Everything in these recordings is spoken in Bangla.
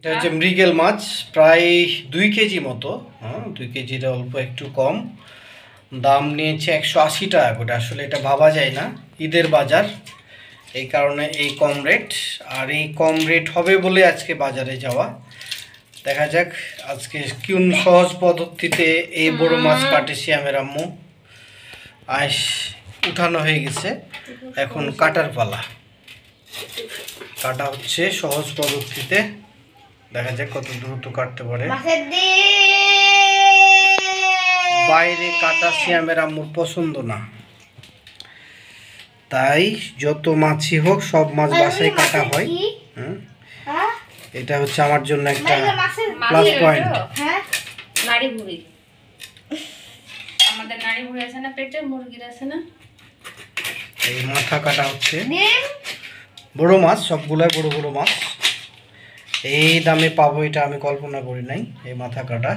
এটা হচ্ছে মৃগেল মাছ, প্রায় 2 কেজি মতো। হ্যাঁ, 2 কেজির অল্প একটু কম। দাম নিয়েছে 180 টাকা করে। আসলে এটা ভাবা যায় না, ঈদের বাজার, এই কারণে এই কম রেট। আর এই কম রেট হবে বলে আজকে বাজারে যাওয়া। দেখা যাক আজকে কোন সহজ পদ্ধতিতে এই বড় মাছ কাটে শিয়ামের আম্মু। আইস উঠানো হয়ে গেছে, এখন কাটার পালা। কাটা হচ্ছে সহজ পদ্ধতিতে, দেখা যাক কত দ্রুত কাটতে পারে। বাইরে কাটা শিয়ামের আম্মুর পছন্দ না, তাই যত মাছই হোক সব মাছ বাসায় কাটা হয়। এটা হচ্ছে আমার জন্য একটা প্লাস পয়েন্ট। নাড়ি ভুড়ি, আমাদের নাড়ি ভুড়ি আছে না, পেটে মুরগির আছে না, এই মাথা কাটা হচ্ছে। বড় মাছ, সবগুলাই বড় বড় মাছ। এই দামে পাবো এটা আমি কল্পনা করি নাই। এই মাথা কাটা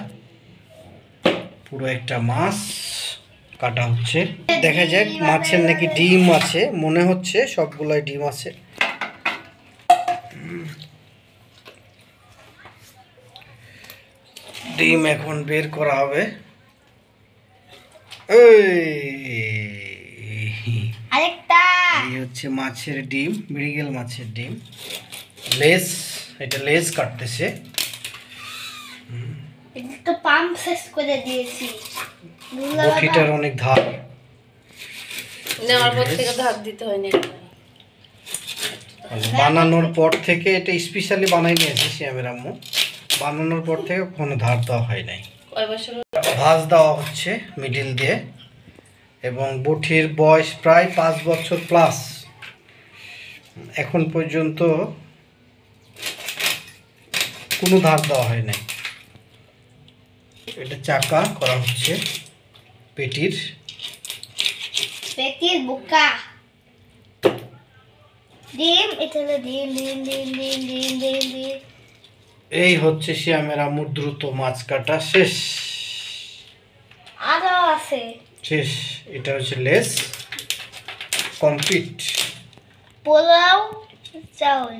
পুরো একটা মাছ কাটা হচ্ছে। দেখা যাক মাছের নাকি ডিম আছে, মনে হচ্ছে সবগুলাই ডিম আছে। ডিম এখন বের করা হবে। এই হচ্ছে মাছের ডিম, মৃগেল মাছের ডিম। লেজ, এটা লেজ কাটতেছে। তো পাম্প শেষ করে দিয়েছি। বটিটার অনেক ধার, নেওয়ার পর থেকে ধার দিতে হয়নি। বানানোর পর থেকে এটা স্পেশালি বানাই নিয়েছে শিয়ামের আম্মু। বানানোর পর থেকে কোনো ধার দেওয়া হয় নাই। ভাঁজ দেওয়া হচ্ছে মিডিল দিয়ে, এবং বটির বয়স প্রায় 5 বছর প্লাস। এখন পর্যন্ত কোনো ধার দেওয়া হয় নাই। এটা চাকা করা হচ্ছে পেটির বুকা। ডিম, এটা ডিম ডিম ডিম ডিম ডিম ডিম ডিম। এই হচ্ছে শিয়ামের আম্মুর দ্রুত মাছ কাটা শেষ। আরো আছে, শেষ। এটা হচ্ছে লেস কমপ্লিট। পোলাও চাউল।